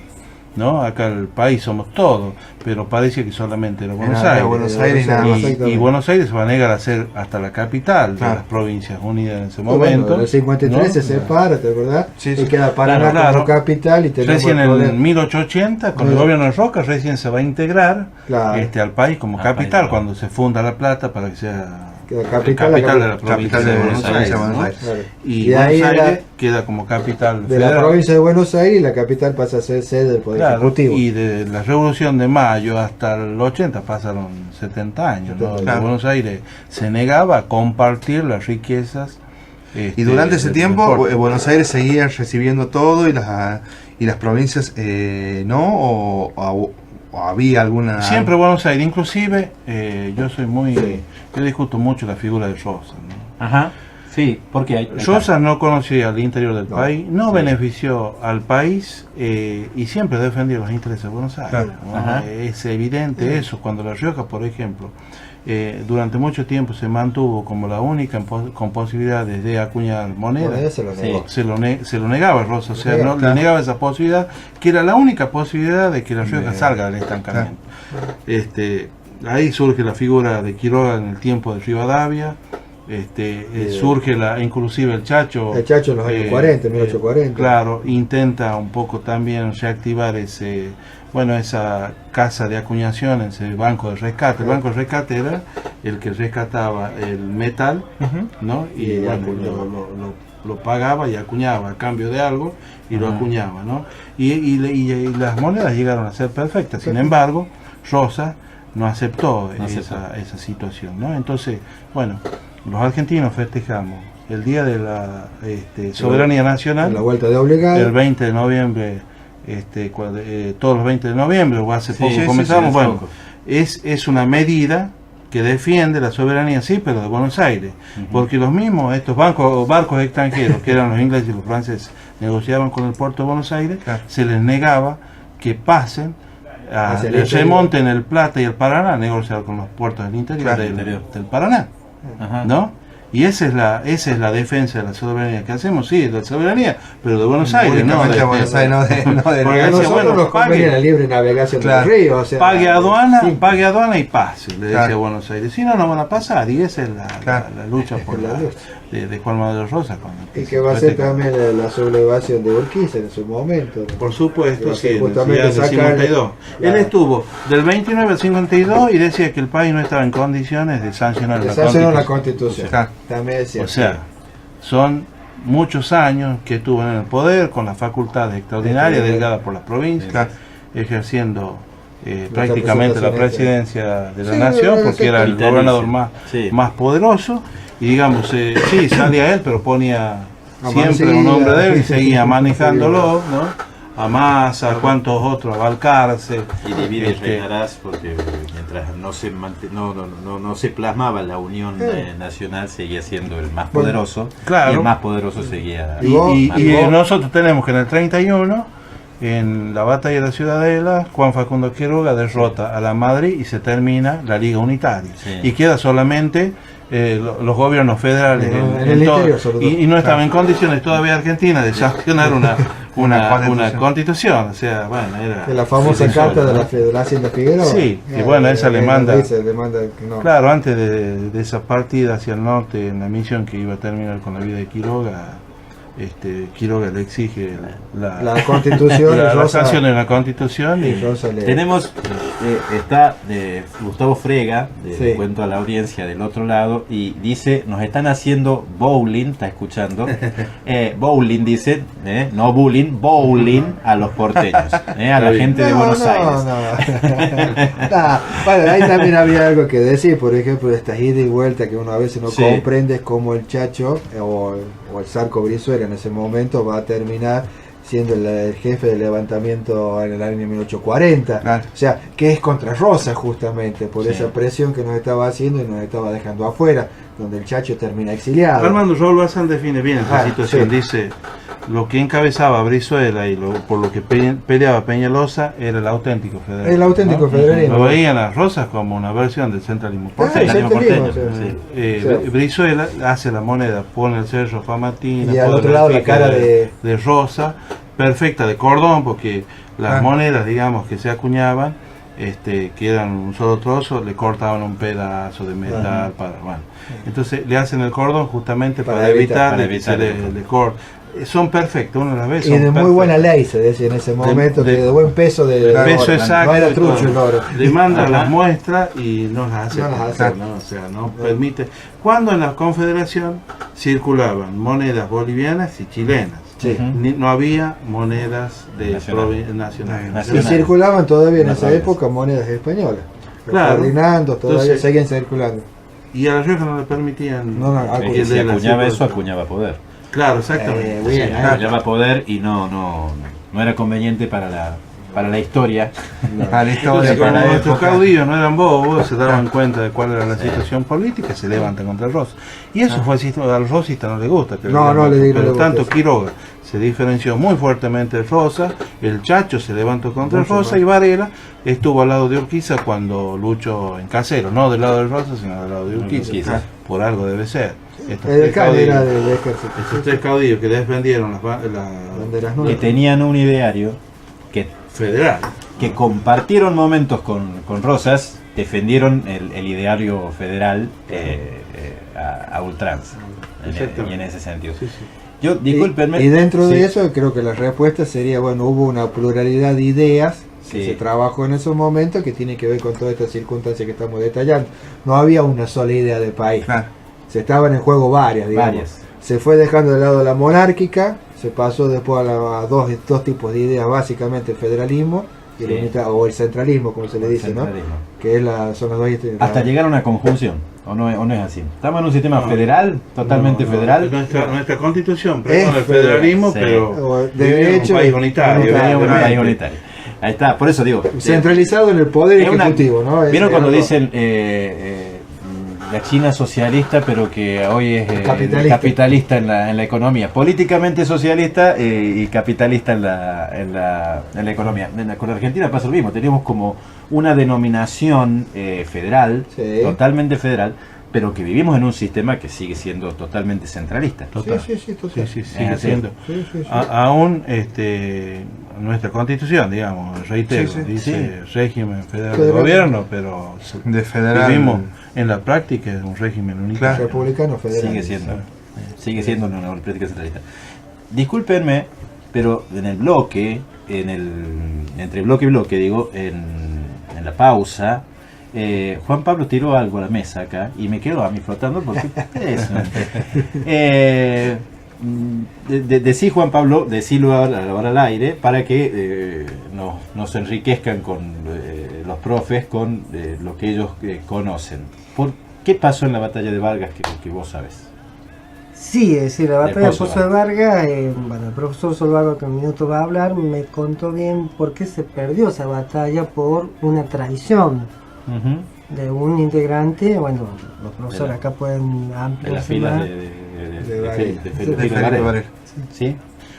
¿no? Acá el país somos todos, pero parece que solamente era Buenos Era Aires. Buenos Aires y nada más. Y Buenos Aires se va a negar a ser hasta la capital Claro. de las Provincias Unidas en ese Bueno, momento. en el 53 ¿no? se separa, ¿te acordás? Sí, sí. Y queda Paraná Claro. como capital y tenemos Recién el en problema. 1880, con el gobierno de Roca, recién se va a integrar Claro. al país como Al capital, país. cuando se funda La Plata para que sea Queda la capital, capital de la la provincia capital de de Buenos Buenos Aires. Aires, ¿no? Buenos Claro. Y Y ahí Buenos era- Aires queda como capital de la federal. provincia de Buenos Aires y la capital pasa a ser sede del Poder Claro, Ejecutivo. y de la Revolución de Mayo hasta el 80 pasaron 70 años. ¿no? 70, claro. Buenos Aires se negaba a compartir las riquezas. Y durante ese del tiempo deporte. Buenos Aires seguía recibiendo todo y las provincias no, o había alguna... Siempre Buenos Aires, inclusive yo soy muy... Yo discuto mucho la figura de Rosa. ¿no? Ajá. Sí, porque hay. Rosa no conocía el interior del No, país, no sí. benefició al país y siempre defendió los intereses de Buenos Aires. Claro. ¿no? Ajá. Es evidente eso, cuando La Rioja, por ejemplo, durante mucho tiempo se mantuvo como la única con posibilidades de acuñar moneda. Bueno, se lo Sí. negó. Se lo negaba Rosa, o sea, Negaba, no, claro. le negaba esa posibilidad, que era la única posibilidad de que La Rioja De- salga del estancamiento. Ahí surge la figura de Quiroga en el tiempo de Rivadavia, surge inclusive el Chacho. El Chacho en los años 40, 1840. Claro, intenta un poco también reactivar esa casa de acuñación, ese banco de rescate. El banco de rescate era el que rescataba el metal, Ujú. ¿no? Y Y bueno, acuñaba. lo pagaba y acuñaba a cambio de algo y lo Ajá. acuñaba, ¿no? Y las monedas llegaron a ser perfectas. Sin embargo, Rosa no aceptó No aceptó. esa situación, ¿no? Entonces, bueno, los argentinos festejamos el Día de la Soberanía Nacional, En la vuelta de obligado. el 20 de noviembre, todos los 20 de noviembre, o hace Sí, poco sí, comenzamos, sí, bueno, poco. es una medida que defiende la soberanía, sí, pero de Buenos Aires, porque los mismos, estos barcos extranjeros, que eran los ingleses y los franceses, negociaban con el puerto de Buenos Aires, Claro. se les negaba que pasen, Hacia el les interior. remonten el Plata y el Paraná, a negociar con los puertos del interior, Claro, del Paraná, Ajá. ¿no? Y esa es la defensa de la soberanía que hacemos, sí, de la soberanía, pero de Buenos Aires, ¿no? Únicamente a Buenos Aires, no de Porque A decía, nosotros bueno, nos conviene la libre navegación Claro. del río. O sea, pague sí. aduana y pase, le decía Claro. Buenos Aires. Si no, no van a pasar. Y esa es Claro. la lucha por La lucha. de Juan Manuel Rosa. Y que va a ser también la sublevación de Urquiza en su momento. Por supuesto, Va a sí, ser en el justamente del sacar- 52. Claro. Él estuvo del 29 al 52 y decía que el país no estaba en condiciones de sancionar la Se hace una Constitución. constitución. Claro. También es O cierto. sea, son muchos años que estuvo en el poder con las facultades extraordinarias delegadas por las provincias, Claro. ejerciendo prácticamente la presidencia de la Sí, nación, sí, porque era el vitalicia. gobernador más, Sí. más poderoso, y digamos, sí, salía él, pero ponía A siempre Mancilla. un nombre de él y seguía manejándolo, ¿no? A Massa, a cuantos otros, a Balcarce. Y divide y Este, reinarás porque mientras no se plasmaba la unión nacional, seguía siendo el más Bueno, poderoso. claro. Y el más poderoso seguía. Y vos- Y nosotros tenemos que en el 31, en la batalla de la Ciudadela, Juan Facundo Quiroga derrota a la Madrid y se termina la Liga Unitaria. Sí. Y queda solamente los gobiernos federales En el todo. interior, sobre todo. Y no estaba en condiciones todavía Argentina de sancionar una constitución. constitución. O sea, bueno, era... De la famosa sí, carta ¿no? de la Hacienda Figueroa. Sí, y bueno, esa le manda- Le manda que no. Claro, antes de esa partida hacia el norte, en la misión que iba a terminar con la vida de Quiroga, Quiroga le exige La constitución y la Rosa- sanción de la constitución y y Rosa le- Tenemos, está Gustavo Frega, Sí. le cuento a la audiencia del otro lado, y dice, nos están haciendo bowling, está escuchando, bowling dice, no bullying, bowling a los porteños, a la gente de Buenos Aires. No. Bueno, ahí también había algo que decir, por ejemplo, estas idas y vueltas que uno a veces no Sí. comprende cómo el Chacho o el Zarco Brizuela en ese momento va a terminar siendo el jefe del levantamiento en el año 1840. Claro. O sea, que es contra Rosa justamente, por Sí. esa presión que nos estaba haciendo y nos estaba dejando afuera, donde el Chacho termina exiliado. Armando Raúl Bazán define bien esta Ah, situación. sí. Dice, lo que encabezaba a Brizuela y por lo que peleaba Peñalosa era el auténtico federalismo. El auténtico ¿no? federalismo. Lo veían las Rosas como una versión del centralismo Ah, porteño. el centralismo, porteño, sí. sí. Sí. Brizuela hace la moneda, pone el cerro Famatina, Y al pone otro lado la fica cara de- Rosa, perfecta de cordón, porque las monedas, digamos, que se acuñaban, que eran un solo trozo, le cortaban un pedazo de metal entonces le hacen el cordón justamente para evitar que se le corte. Son perfectos, uno las ve. Y de muy buena ley, se decía en ese momento, de buen peso de peso oro, exacto. No era trucho el oro. Le mandan las muestras y no las hace. O sea, no permite. Cuando en la Confederación circulaban monedas bolivianas y chilenas. Sí. No había monedas de nacionales. Y circulaban todavía en esa época monedas españolas. Claro. Ferdinando, todavía Entonces, seguían circulando. Y a La Rioja no le permitían. Porque si acuñaba eso, acuñaba poder. Claro, exactamente. Bien, Acuñaba poder y no era conveniente para la historia. Para la historia, Entonces, como para la nuestros época. caudillos no eran bobos, se daban cuenta de cuál era la situación política, se levantan contra el Rosa. Y eso fue el sistema. Al rosista no le gusta. Pero tanto Quiroga se diferenció muy fuertemente de Rosa, el Chacho se levantó contra el Rosa y Varela estuvo al lado de Urquiza cuando luchó en Casero, no del lado de Rosa, sino del lado de Urquiza. Por algo debe ser. Estos tres caudillos que defendieron las banderas que tenían un ideario federal, que compartieron momentos con Rosas, defendieron el ideario federal a ultranza. Y en ese sentido. Sí. Yo, discúlpenme. Y dentro de eso, creo que la respuesta sería, bueno, hubo una pluralidad de ideas que se trabajó en esos momentos que tiene que ver con todas estas circunstancias que estamos detallando. No había una sola idea de país. Se estaban en juego varias, digamos. Se fue dejando de lado la monárquica, se pasó después a dos tipos de ideas, básicamente el federalismo y o el centralismo, como se le dice, ¿no? Que son las dos ideas. Hasta llegar a una conjunción. ¿O no es así? Estamos en un sistema federal, totalmente federal. Nuestra constitución propone el federalismo, pero de hecho, un país unitario. Ahí está, por eso digo. Centralizado en el poder ejecutivo, ¿no? ¿Vieron cuando dicen la China socialista, pero que hoy es capitalista en la economía? Políticamente socialista y capitalista en la economía. Con Argentina pasa lo mismo, tenemos como una denominación federal, totalmente federal, pero que vivimos en un sistema que sigue siendo totalmente centralista. Sí, sigue siendo. Aún nuestra constitución, digamos, reitero, dice régimen federal de gobierno, pero vivimos en la práctica es un régimen unitario. Republicano federal. Sigue siendo una práctica centralista. Discúlpenme, pero en el bloque, entre bloque y bloque, digo, en la pausa, Juan Pablo tiró algo a la mesa acá y me quedo a mí flotando porque eso. Decí, Juan Pablo, decilo ahora al aire para que nos enriquezcan con los profes con lo que ellos conocen. ¿Qué pasó en la batalla de Vargas que vos sabes? Sí, es decir, la batalla de Pozo de Vargas, el profesor Solvago, que en un minuto va a hablar, me contó bien por qué se perdió esa batalla por una traición de un integrante. Bueno, los profesores acá pueden ampliar de la fila de Varela.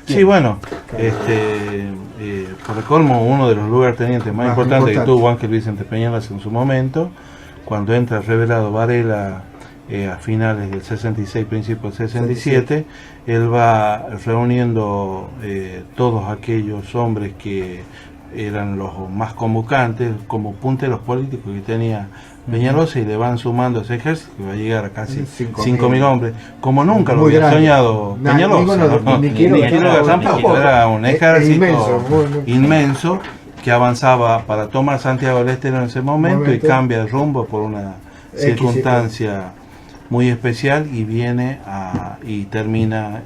Sí, bueno, por el colmo, uno de los lugartenientes más importantes que tuvo Ángel Vicente Peñalas en su momento, cuando entra revelado Varela a finales del 66, principios del 67, él va reuniendo todos aquellos hombres que eran los más convocantes, como punteros políticos que tenía Peñalosa, y le van sumando ese ejército que va a llegar a casi 5.000 hombres, como nunca lo había soñado Peñalosa. Tampoco, era un ejército inmenso que avanzaba para tomar Santiago del Estero en ese momento y cambia de rumbo por una circunstancia muy especial y viene y termina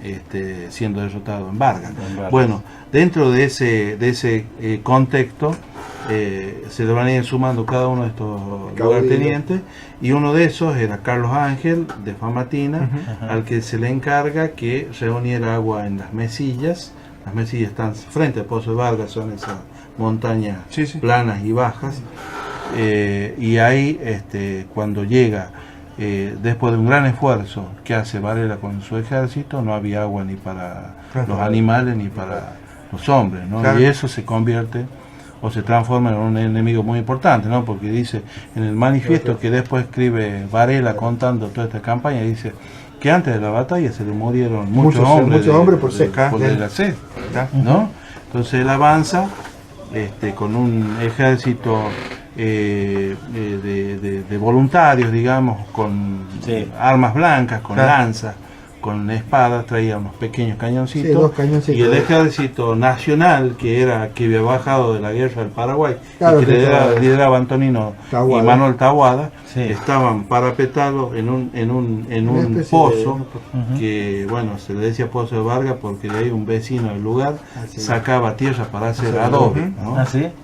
siendo derrotado en Vargas. Bueno, dentro de ese contexto se le van a ir sumando cada uno de estos lugartenientes, y uno de esos era Carlos Ángel de Famatina, al que se le encarga que reuniera agua en las mesillas. Las mesillas están frente al Pozo de Vargas, son esas montañas planas y bajas, y ahí cuando llega, después de un gran esfuerzo que hace Varela con su ejército, no había agua ni para los animales ni para los hombres, ¿no? Y eso se convierte o se transforma en un enemigo muy importante, ¿no? Porque dice en el manifiesto que después escribe Varela contando toda esta campaña, dice: que antes de la batalla se le murieron muchos hombres por seca, por la sed, ¿no? Entonces él avanza con un ejército de voluntarios, digamos, con armas blancas, con lanzas, con espadas, traía unos pequeños cañoncitos, 2 cañoncitos, y el ejército nacional que había bajado de la guerra del Paraguay, claro, y que lideraba Antonino Taboada. y Manuel Taboada, estaban parapetados en un pozo que, bueno, se le decía Pozo de Vargas porque de ahí un vecino del lugar sacaba tierra para hacer adobe, ¿no?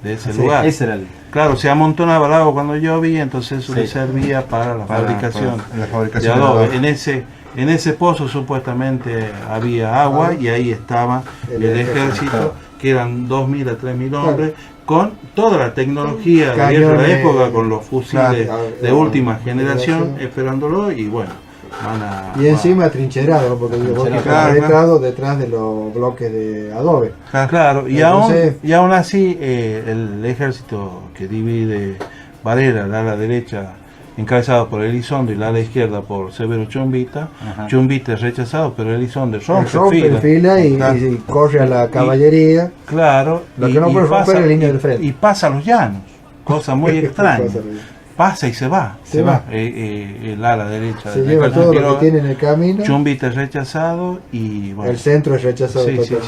De ese lugar. Ese era Claro, se amontonaba el agua cuando llovía, entonces eso le servía para la fabricación de adobe. En ese pozo supuestamente había agua y ahí estaba el ejército, que eran 2.000 a 3.000 hombres, con toda la tecnología de la época, con los fusiles de última generación, esperándolo, y bueno, y encima trincherado, porque el detrás de los bloques de adobe. Claro, y aún así el ejército que divide Varela, el ala derecha encabezado por Elizondo y la ala izquierda por Severo Chumbita. Chumbita es rechazado, pero Elizondo rompe fila y corre a la caballería. Claro, lo que no puede romper es la línea del frente. Y pasa a los llanos, cosa muy extraña. Pasa y se va. El ala derecha. Se lleva todo lo que tiene en el camino. Chumbita es rechazado y bueno, el centro es rechazado totalmente.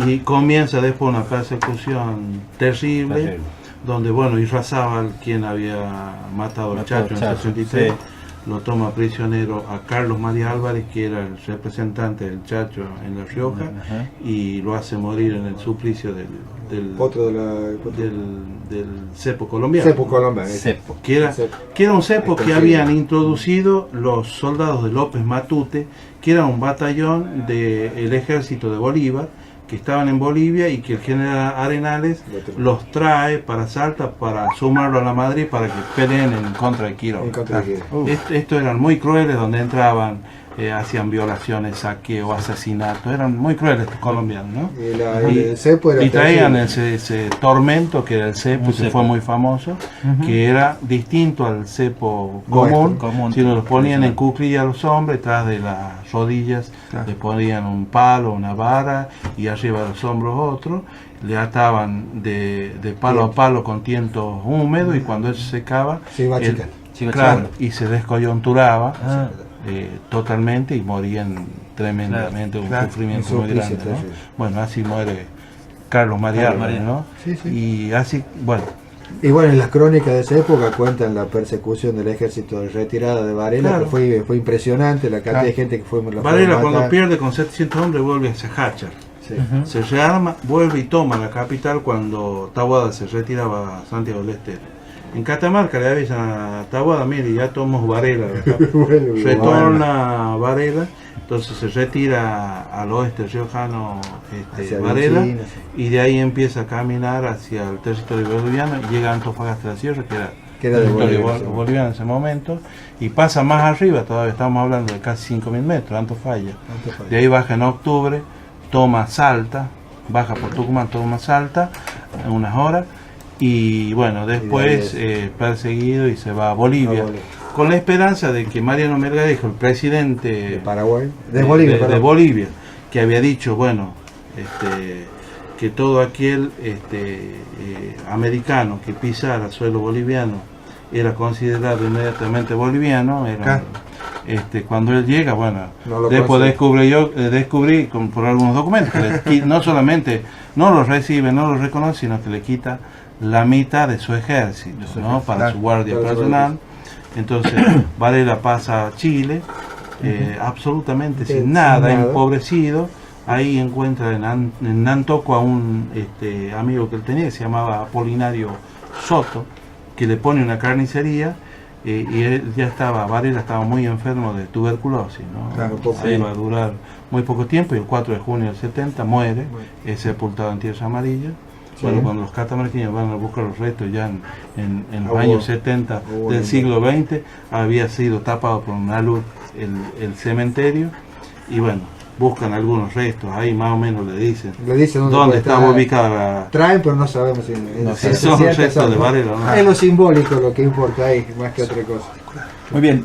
Y comienza después una persecución terrible. Donde, bueno, Irrazábal, quien había matado al Chacho en el 63, lo toma prisionero a Carlos María Álvarez, que era el representante del Chacho en La Rioja, y lo hace morir en el suplicio del cepo colombiano. Que era un cepo que habían introducido los soldados de López Matute, que era un batallón del ejército de Bolívar, que estaban en Bolivia y que el general Arenales los trae para Salta para sumarlo a la Madrid para que peleen en contra de Quiroga. Estos eran muy crueles, donde entraban, hacían violaciones, saqueo, asesinatos, eran muy crueles estos colombianos, ¿no? Y traían ese tormento que era el cepo, que fue muy famoso, que era distinto al cepo común, sino los ponían en cuclillas a los hombres, tras de las rodillas le ponían un palo, una vara, y arriba de los hombros otro, le ataban de palo a palo con tientos húmedos, y cuando eso secaba, y se descoyunturaba totalmente y morían tremendamente, un sufrimiento muy grande, ¿no? Bueno, así muere Carlos María Álvarez, ¿no? Y así, bueno. Y bueno, en las crónicas de esa época cuentan la persecución del ejército de retirada de Varela, que fue impresionante, la cantidad de gente que fue. Varela, cuando pierde con 700 hombres, vuelve hacia Háchar. Se rearma, vuelve y toma la capital cuando Taboada se retiraba a Santiago del Estero. En Catamarca le avisan a Taboada, mire, ya tomamos Varela, retorna Varela, entonces se retira al oeste riojano Varela, y de ahí empieza a caminar hacia el territorio boliviano y llega a Antofagasta de la Sierra, que era territorio boliviano en ese momento, y pasa más arriba, todavía estamos hablando de casi 5.000 metros, Antofalla. De ahí baja en octubre, toma Salta, baja por Tucumán, toma Salta, en unas horas, y bueno, después perseguido y se va a Bolivia, con la esperanza de que Mariano Melgarejo, el presidente de Paraguay, de Bolivia, que había dicho, bueno, que todo aquel americano que pisara suelo boliviano era considerado inmediatamente boliviano, cuando él llega, bueno, después descubrí por algunos documentos que no solamente no lo recibe, no lo reconoce, sino que le quita la mitad de su ejército, ¿no? Para su guardia personal. Entonces Varela pasa a Chile, absolutamente sin nada, empobrecido. Ahí encuentra en Nantoco a un amigo que él tenía, que se llamaba Apolinario Soto, que le pone una carnicería, y él Varela estaba muy enfermo de tuberculosis, ¿no? Iba a durar muy poco tiempo, y el 4 de junio del 70 muere, es sepultado en Tierra Amarilla. Bueno, cuando los catamarqueños van a buscar los restos ya en los años 70 del siglo XX, había sido tapado por una luz el cementerio, y bueno, buscan algunos restos, ahí más o menos le dicen dónde estaba ubicada. Traen, pero no sabemos si son restos de Varela, ¿no? Es lo simbólico lo que importa ahí, más que otra cosa. Muy bien.